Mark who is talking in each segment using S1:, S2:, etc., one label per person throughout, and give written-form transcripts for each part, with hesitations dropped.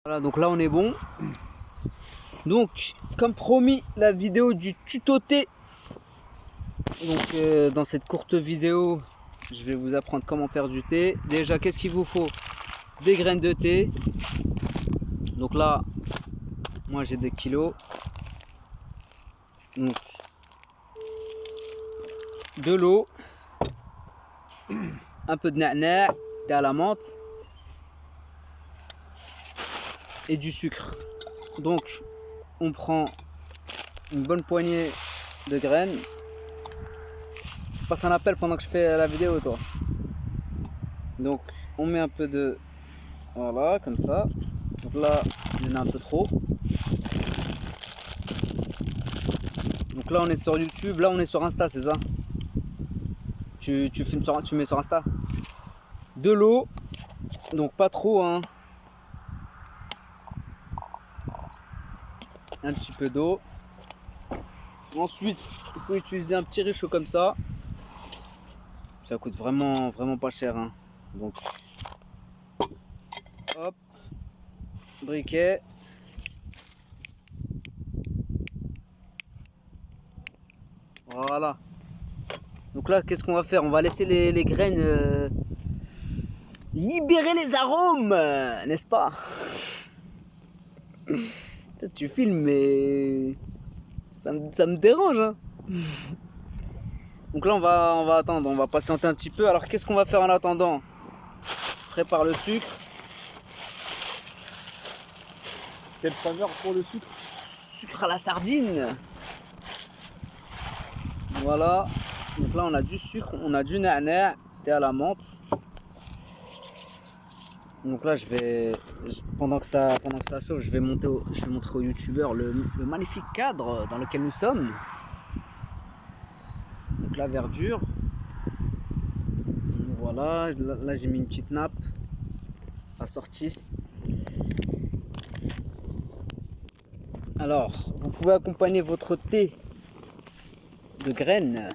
S1: Voilà, donc là on est bon. Donc, comme promis, la vidéo du tuto thé. Donc, dans cette courte vidéo, je vais vous apprendre comment faire du thé. Déjà, qu'est-ce qu'il vous faut? Des graines de thé. Donc là, moi j'ai des kilos. Donc, de l'eau, un peu de na'na', thé à la menthe et du sucre. Donc, on prend une bonne poignée de graines. Je passe un appel pendant que je fais la vidéo, toi. Donc, on met un peu de... Voilà, comme ça. Donc là, il y en a un peu trop. Donc là, on est sur YouTube. Là, on est sur Insta, c'est ça? Tu filmes sur, tu mets sur Insta. De l'eau. Donc, pas trop, hein. Un petit peu d'eau. Ensuite, il faut utiliser un petit réchaud comme ça. Ça coûte vraiment pas cher, hein. Donc, hop, briquet. Voilà. Donc là, qu'est-ce qu'on va faire? On va laisser les graines libérer les arômes, n'est-ce pas? Toi, tu filmes, mais ça me dérange, hein. Donc là, on va attendre, on va patienter un petit peu. Alors, qu'est-ce qu'on va faire en attendant? Prépare le sucre.
S2: Quelle saveur pour le sucre?
S1: Sucre à la sardine. Voilà. Donc là, on a du sucre, on a du na'na', thé à la menthe. Donc là, pendant que ça chauffe, je vais montrer aux youtubeurs le magnifique cadre dans lequel nous sommes. Donc la verdure. Voilà, là j'ai mis une petite nappe assortie. Alors, vous pouvez accompagner votre thé de graines.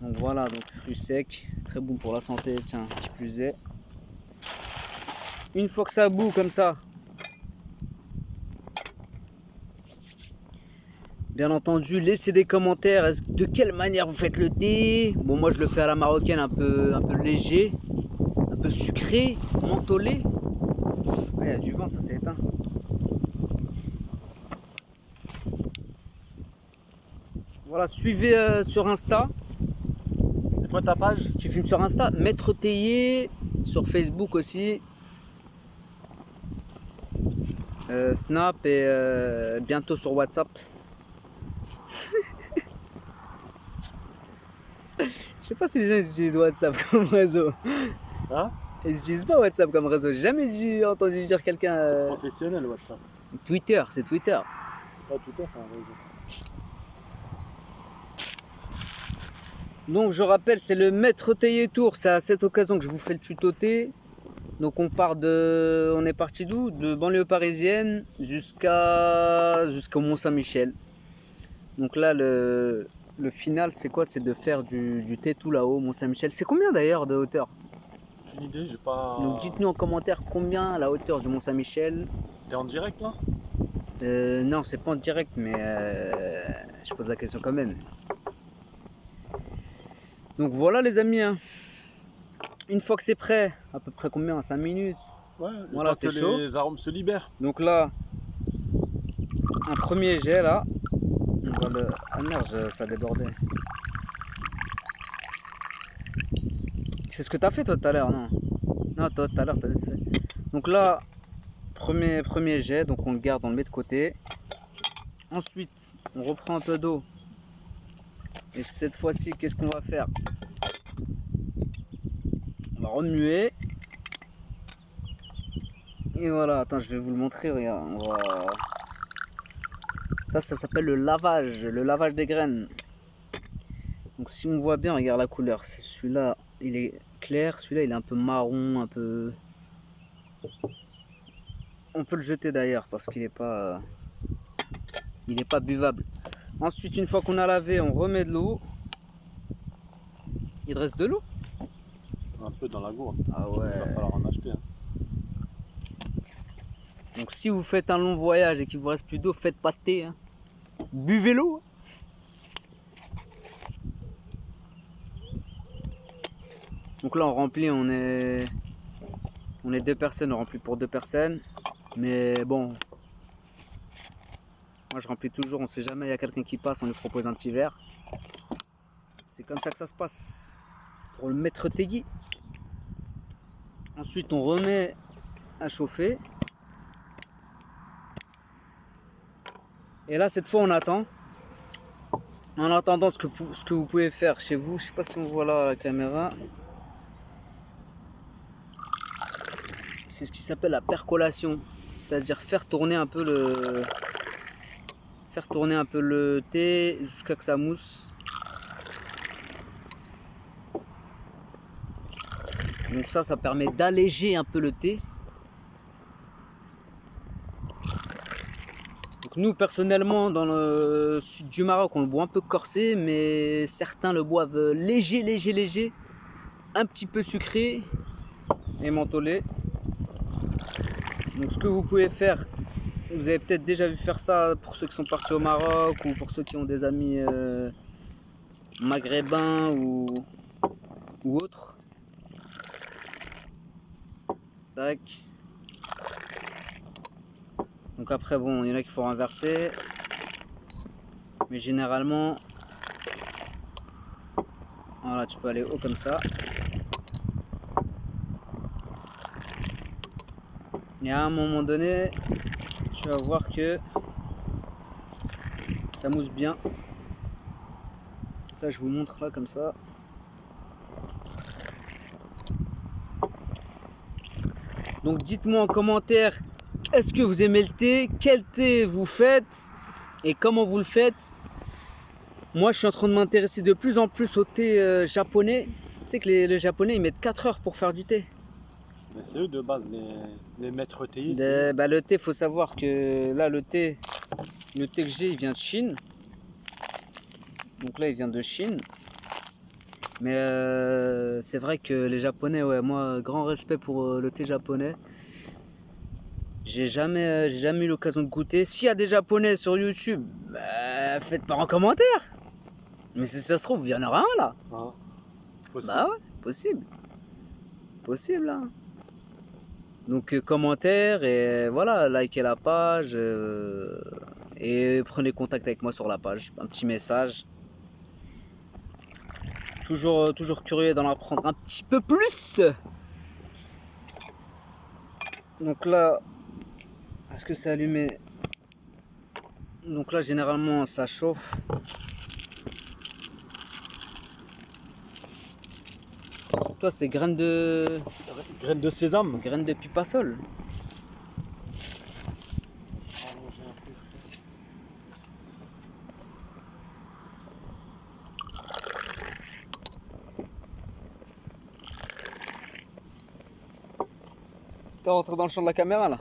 S1: Donc voilà, donc fruits secs, très bon pour la santé, tiens, qui plus est. Une fois que ça bout comme ça, bien entendu, laissez des commentaires. De quelle manière vous faites le thé? Bon, moi je le fais à la marocaine, un peu léger, un peu sucré, mentholé. Ah, il y a du vent, ça s'est éteint. Voilà, suivez sur Insta.
S2: C'est quoi ta page?
S1: Tu filmes sur Insta, Maître Théier, sur Facebook aussi. Snap et bientôt sur WhatsApp. Je sais pas si les gens utilisent WhatsApp comme réseau.
S2: Hein?
S1: Ils n'utilisent pas WhatsApp comme réseau. J'ai jamais entendu dire quelqu'un.
S2: C'est professionnel WhatsApp.
S1: Twitter, c'est Twitter.
S2: Pas Twitter, c'est un réseau.
S1: Donc je rappelle, c'est le Maître Théier Tour. C'est à cette occasion que je vous fais le tuto thé. Donc on est parti d'où? De banlieue parisienne jusqu'au Mont-Saint-Michel. Donc là le final c'est quoi? C'est de faire du thé tout là-haut, Mont-Saint-Michel. C'est combien d'ailleurs de hauteur?
S2: J'ai une idée, j'ai pas.
S1: Donc dites-nous en commentaire combien la hauteur du Mont-Saint-Michel.
S2: T'es en direct là?
S1: Non, c'est pas en direct, mais je pose la question quand même. Donc voilà les amis, hein. Une fois que c'est prêt, à peu près combien? 5 minutes.
S2: Ouais,
S1: Voilà,
S2: c'est
S1: c'est chaud.
S2: les arômes se libèrent.
S1: Donc là, un premier jet là. On va le... Ah merde, ça débordait. C'est ce que t'as fait toi tout à l'heure, non? Non, toi tout à l'heure t'as fait. Donc là, premier jet, donc on le garde, on le met de côté. Ensuite, on reprend un peu d'eau. Et cette fois-ci, qu'est-ce qu'on va faire? On va remuer. Et voilà, attends, je vais vous le montrer, regarde. Ça s'appelle le lavage des graines. Donc si on voit bien, regarde la couleur. Celui-là, il est clair. Celui-là, il est un peu marron, un peu... On peut le jeter d'ailleurs parce qu'il n'est pas... il n'est pas buvable. Ensuite, une fois qu'on a lavé, on remet de l'eau. Il reste de l'eau?
S2: un peu dans la gourde.
S1: Ah
S2: Il va
S1: ouais.
S2: falloir en acheter. Hein.
S1: Donc si vous faites un long voyage et qu'il vous reste plus d'eau, faites pas de thé. Hein. Buvez l'eau. Donc là on remplit, on est 2 personnes, on remplit pour 2 personnes. Mais bon, moi je remplis toujours, on sait jamais, il y a quelqu'un qui passe, on lui propose un petit verre. C'est comme ça que ça se passe pour le maître Tegui. Ensuite on remet à chauffer. Et là cette fois on attend. En attendant, ce que vous pouvez faire chez vous, je sais pas si on voit là à la caméra, c'est ce qui s'appelle la percolation, c'est-à-dire faire tourner un peu le thé jusqu'à que ça mousse. Donc ça permet d'alléger un peu le thé. Donc nous personnellement dans le sud du Maroc on le boit un peu corsé, mais certains le boivent léger, un petit peu sucré et mentholé. Donc ce que vous pouvez faire, vous avez peut-être déjà vu faire ça pour ceux qui sont partis au Maroc ou pour ceux qui ont des amis maghrébins ou autres. Tac. Donc après bon, il y en a qu'il faut renverser. Mais généralement, voilà, tu peux aller haut comme ça. Et à un moment donné, tu vas voir que ça mousse bien. Ça, je vous montre là comme ça. Donc dites-moi en commentaire, est-ce que vous aimez le thé? Quel thé vous faites? Et comment vous le faites? Moi, je suis en train de m'intéresser de plus en plus au thé japonais. Tu sais que les Japonais, ils mettent 4 heures pour faire du thé.
S2: Mais c'est eux de base, les maîtres TI.
S1: Le thé, il faut savoir que là, le thé que j'ai, il vient de Chine. Donc là, il vient de Chine. Mais c'est vrai que les Japonais, ouais, moi, grand respect pour le thé japonais. J'ai jamais eu l'occasion de goûter. S'il y a des Japonais sur YouTube, bah, faites pas en commentaire. Mais si ça se trouve, il y en aura un là.
S2: Ah, possible.
S1: Bah ouais, possible. Possible là. Donc commentaire et voilà, likez la page et prenez contact avec moi sur la page. Un petit message. Toujours curieux d'en apprendre un petit peu plus. Donc là, est-ce que c'est allumé? Donc là, généralement, ça chauffe. Toi, c'est graines de
S2: Sésame.
S1: graines de pipassol. T'es rentré dans le champ de la caméra là.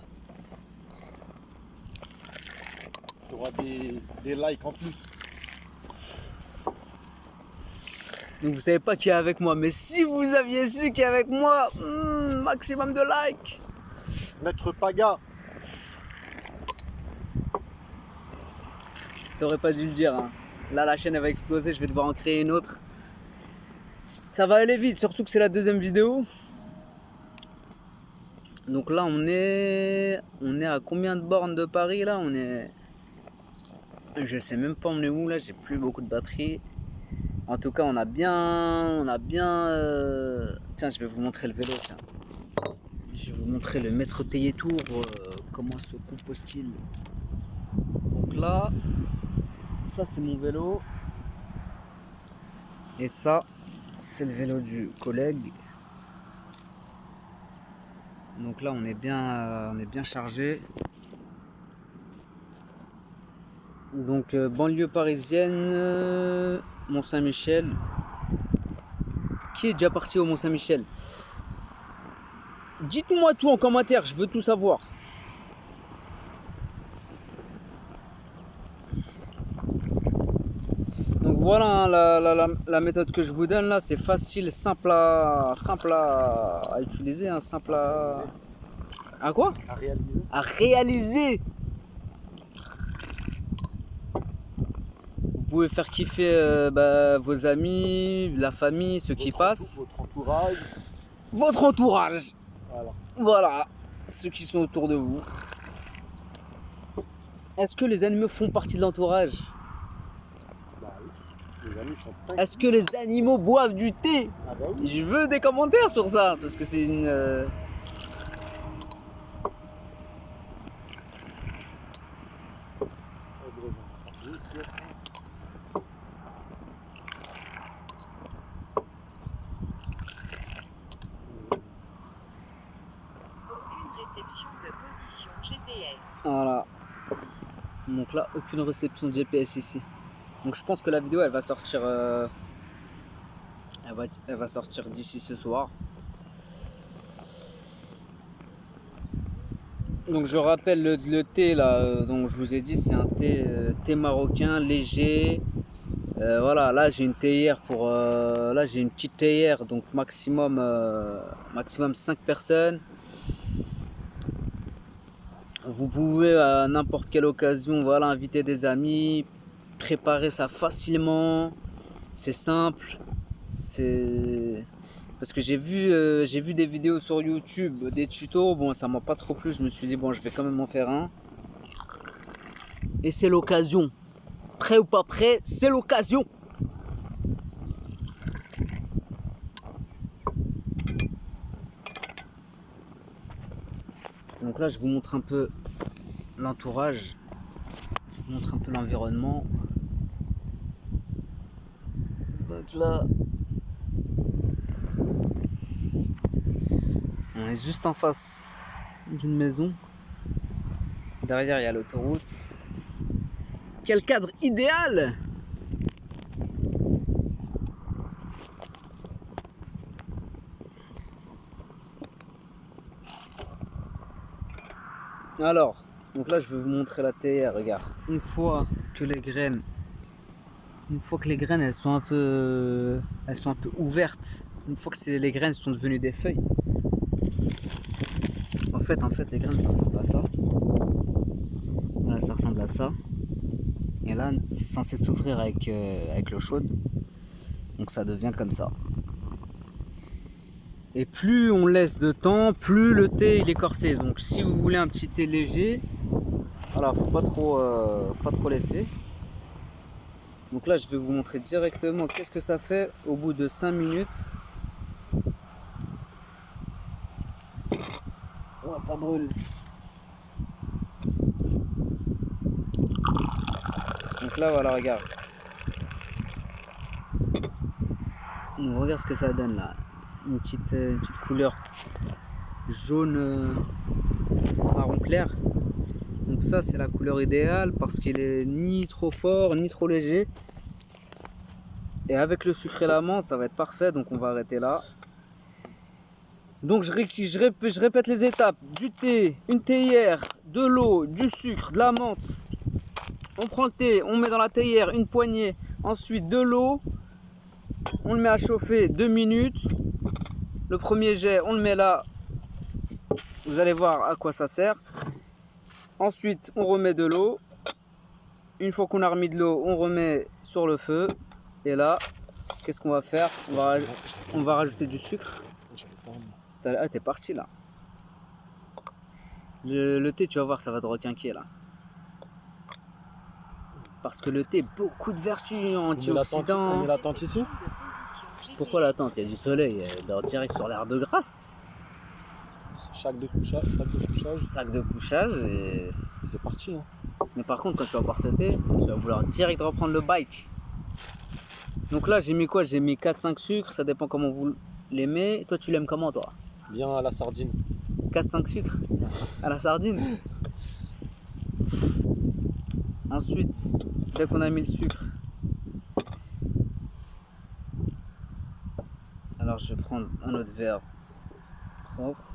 S2: Tu auras des likes en plus.
S1: Donc vous savez pas qui est avec moi, mais si vous aviez su qui est avec moi, maximum de likes.
S2: Maître Paga.
S1: T'aurais pas dû le dire. Hein. Là, la chaîne elle va exploser, je vais devoir en créer une autre. Ça va aller vite, surtout que c'est la deuxième vidéo. Donc là, on est à combien de bornes de Paris là? Je sais même pas on est où là, j'ai plus beaucoup de batterie. En tout cas, on a bien. Tiens, je vais vous montrer le vélo. Tiens. Je vais vous montrer le maître Tegui Tour. Comment se compose-t-il? Donc là, ça c'est mon vélo. Et ça, c'est le vélo du collègue. Donc là, on est bien chargé. Donc banlieue parisienne, Mont-Saint-Michel. Qui est déjà parti au Mont-Saint-Michel? Dites-moi tout en commentaire, je veux tout savoir. Donc voilà, hein, la méthode que je vous donne là, c'est facile, simple à utiliser, hein, simple à quoi?
S2: À réaliser.
S1: À réaliser. Vous pouvez faire kiffer vos amis, la famille, ceux qui passent.
S2: Votre entourage.
S1: Votre entourage.
S2: Voilà.
S1: Voilà, ceux qui sont autour de vous. Est-ce que les animaux font partie de l'entourage?
S2: Bah oui. Les amis sont pas.
S1: Est-ce que les animaux boivent du thé?
S2: Ah bah oui.
S1: Je veux des commentaires sur ça, parce que c'est une...
S3: Aucune réception de position GPS.
S1: Voilà. Donc là, aucune réception de GPS ici. Donc je pense que la vidéo, elle va sortir... Elle va sortir d'ici ce soir. Donc je rappelle le thé là, dont je vous ai dit, c'est un thé marocain léger. Voilà, là j'ai une théière pour là j'ai une petite théière, donc maximum 5 personnes. Vous pouvez à n'importe quelle occasion, voilà, inviter des amis, préparer ça facilement. C'est simple, c'est parce que j'ai vu des vidéos sur YouTube, des tutos. Bon, ça m'a pas trop plu. Je me suis dit bon, je vais quand même en faire un. Et c'est l'occasion. Prêt ou pas prêt, c'est l'occasion. Donc là, je vous montre un peu l'entourage. Je vous montre un peu l'environnement. Donc là, on est juste en face d'une maison. Derrière, il y a l'autoroute. Quel cadre idéal! Alors, donc là, je vais vous montrer la théière. Regarde, une fois que les graines elles sont un peu ouvertes, une fois que les graines sont devenues des feuilles, en fait les graines ça ressemble à ça. Voilà, ça ressemble à ça. Et là c'est censé s'ouvrir avec l'eau chaude, donc ça devient comme ça. Et plus on laisse de temps, plus le thé il est corsé. Donc si vous voulez un petit thé léger, voilà, faut pas trop laisser. Donc là, je vais vous montrer directement qu'est-ce que ça fait au bout de 5 minutes. Oh, ça brûle. Donc là, voilà, regarde. On regarde ce que ça donne là. Une petite couleur jaune marron clair. Donc ça, c'est la couleur idéale parce qu'il est ni trop fort ni trop léger. Et avec le sucre et la menthe, ça va être parfait. Donc on va arrêter là. Donc je répète les étapes. Du thé, une théière, de l'eau, du sucre, de la menthe. On prend le thé, on met dans la théière une poignée. Ensuite de l'eau. On le met à chauffer 2 minutes. Le premier jet, on le met là. Vous allez voir à quoi ça sert. Ensuite, on remet de l'eau. Une fois qu'on a remis de l'eau, on remet sur le feu. Et là, qu'est-ce qu'on va faire? On va rajouter du sucre. Ah, t'es parti là. Le thé, tu vas voir, ça va te requinquer là. Parce que le thé, beaucoup de vertus antioxydants.
S2: On met la tente ici.
S1: Pourquoi la tente? Il y a du soleil, direct sur l'herbe grasse.
S2: Sac de couchage.
S1: Sac de couchage et...
S2: C'est parti. Hein.
S1: Mais par contre, quand tu vas boire ce thé, tu vas vouloir direct reprendre le bike. Donc là, j'ai mis quoi? J'ai mis 4-5 sucres, ça dépend comment vous l'aimez. Toi, tu l'aimes comment, toi?
S2: Bien à la sardine.
S1: 4-5 sucres à la sardine. Ensuite, dès qu'on a mis le sucre, alors je vais prendre un autre verre propre.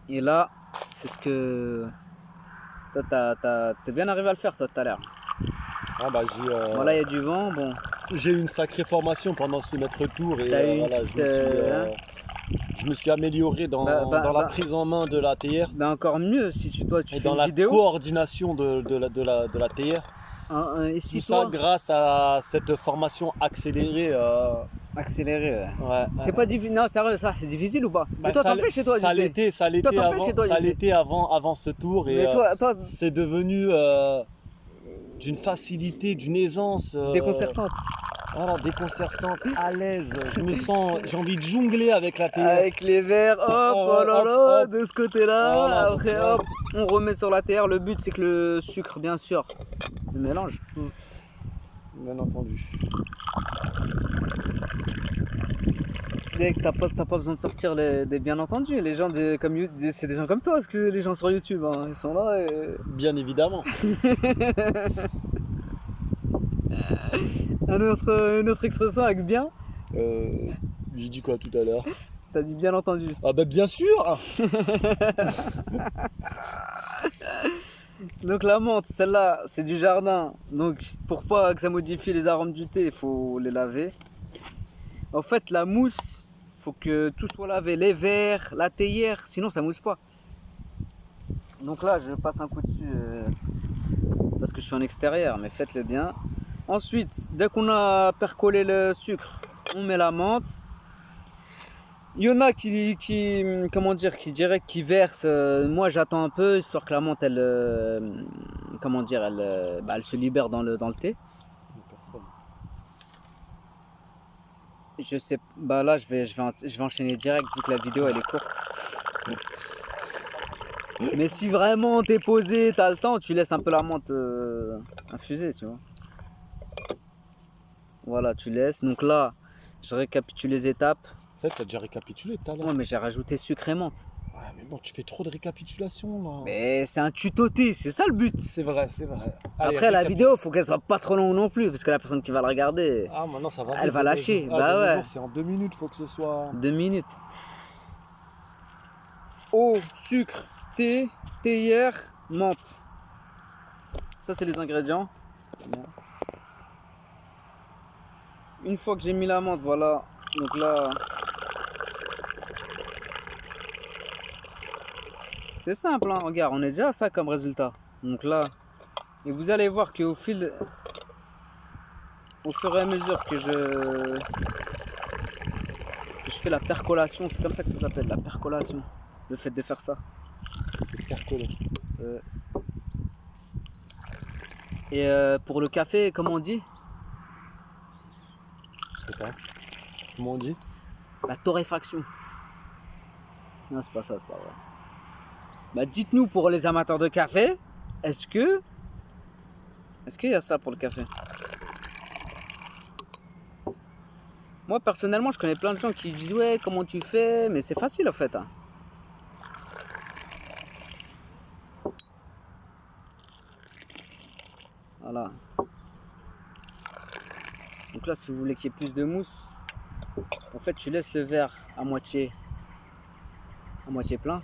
S1: Et là, c'est ce que... Toi, t'es bien arrivé à le faire, toi, tout à l'heure.
S2: Ah bah
S1: Bon, là, il y a du vent, bon.
S2: J'ai eu une sacrée formation pendant ce maître tour et
S1: T'as eu une
S2: voilà,
S1: petite,
S2: je me suis amélioré dans la prise en main de la théière
S1: bah encore mieux si tu
S2: et
S1: fais
S2: dans
S1: une
S2: la
S1: vidéo.
S2: coordination de la théière.
S1: Et
S2: Tout
S1: si
S2: ça
S1: toi,
S2: grâce à cette formation accélérée.
S1: accéléré, ouais.
S2: Ouais,
S1: C'est pas difficile. Non, sérieux, ça, c'est difficile ou pas?
S2: bah,
S1: Mais toi, t'en fais chez toi,
S2: ça
S1: du thé.
S2: l'était, ça
S1: Toi,
S2: l'était
S1: t'en fais
S2: avant,
S1: chez toi,
S2: ça
S1: du thé.
S2: l'était avant ce tour et
S1: Mais toi,
S2: c'est devenu d'une facilité, d'une aisance.
S1: déconcertante.
S2: Voilà, déconcertante, à l'aise. J'ai envie de jongler avec la théière.
S1: Avec les verres, hop,
S2: Ah
S1: oh
S2: ouais,
S1: là
S2: hop,
S1: là,
S2: hop.
S1: de ce côté-là.
S2: Voilà, donc
S1: Après,
S2: ça-
S1: hop, on remet sur la terre. Le but, c'est que le sucre, bien sûr, se mélange.
S2: Bien entendu.
S1: Dès que t'as pas besoin de sortir des bien entendus. Les gens c'est des gens comme toi, parce que les gens sur YouTube, hein, ils sont là et...
S2: Bien évidemment.
S1: Une autre expression avec bien,
S2: J'ai dit quoi tout à l'heure?
S1: t'as dit bien entendu.
S2: Ah bah bien sûr.
S1: Donc la menthe, celle-là, c'est du jardin. Donc pour pas que ça modifie les arômes du thé, il faut les laver. En fait, la mousse, faut que tout soit lavé, les verres, la théière, sinon ça mousse pas. Donc là, je passe un coup dessus parce que je suis en extérieur, mais faites-le bien. Ensuite, dès qu'on a percolé le sucre, on met la menthe. Il y en a comment dire, qui dirait qui verse. Moi, j'attends un peu histoire que la menthe, elle, comment dire, elle se libère dans le thé. Je sais, bah là, je vais enchaîner direct vu que la vidéo elle est courte. Mais si vraiment t'es posé, t'as le temps, tu laisses un peu la menthe infuser, tu vois. Voilà, tu laisses. Donc là, je récapitule les étapes.
S2: Ça, t'as déjà récapitulé tout à l'heure.
S1: Ouais, mais j'ai rajouté sucre et menthe.
S2: Ouais, mais bon, tu fais trop de récapitulation là.
S1: Mais c'est un tuto thé, c'est ça le but.
S2: C'est vrai, c'est vrai.
S1: Après, la vidéo, faut qu'elle soit pas trop longue non plus, parce que la personne qui va la regarder,
S2: Ah, maintenant ça va.
S1: elle
S2: vite,
S1: va
S2: de nos
S1: lâcher.
S2: jours.
S1: Bah
S2: de nos
S1: ouais.
S2: jours, c'est en 2 minutes, faut que ce soit.
S1: 2 minutes. Eau, sucre, thé, théière, menthe. Ça, c'est les ingrédients. Une fois que j'ai mis la menthe, voilà. Donc là, c'est simple, hein. Regarde, on est déjà à ça comme résultat. Donc là, et vous allez voir qu'au fur et à mesure que je fais la percolation, c'est comme ça que ça s'appelle, la percolation. Le fait de faire ça.
S2: C'est percolé.
S1: Et pour le café, comment on dit?
S2: Je sais pas. Comment on dit?
S1: La torréfaction. Non, c'est pas ça, c'est pas vrai. Bah, dites-nous pour les amateurs de café, est-ce qu'il y a ça pour le café? Moi, personnellement, je connais plein de gens qui disent ouais, comment tu fais? Mais c'est facile en fait, hein. Voilà. Donc là, si vous voulez qu'il y ait plus de mousse, en fait, tu laisses le verre à moitié plein.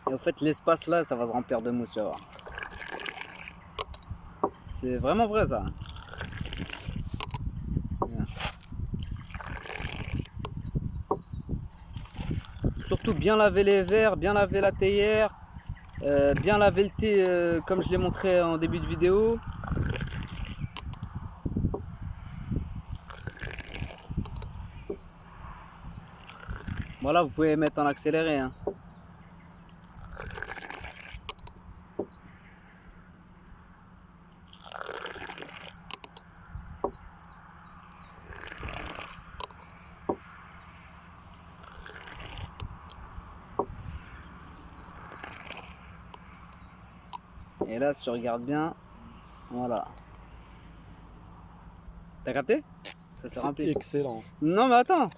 S1: Et en fait, l'espace là, ça va se remplir de mousse, tu vas voir. C'est vraiment vrai ça. Bien. Surtout bien laver les verres, bien laver la théière, bien laver le thé comme je l'ai montré en début de vidéo. Voilà, vous pouvez mettre en accéléré, hein. Et là, si tu regardes bien, voilà. T'as capté? Ça s'est rempli.
S2: Excellent.
S1: Non, mais attends.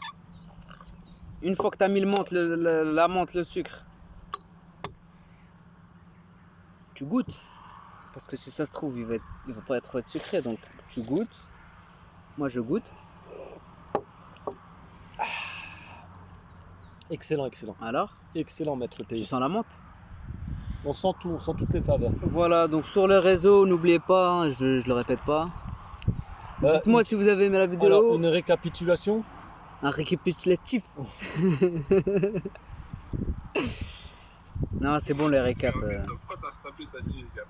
S1: Une fois que tu as mis la menthe, le sucre, tu goûtes. Parce que si ça se trouve, il va pas être sucré. Donc tu goûtes. Moi, je goûte.
S2: Excellent, excellent.
S1: Alors,
S2: Excellent, maître
S1: tu
S2: Théier.
S1: sens la menthe?
S2: On sent tout, on sent toutes les saveurs.
S1: Voilà, donc sur le réseau, n'oubliez pas, hein, je le répète pas. Dites-moi si vous avez aimé la vidéo.
S2: Alors, une récapitulation.
S1: Un récapitulatif. Non, c'est bon les récaps.
S4: Pourquoi t'as tapé, t'as dit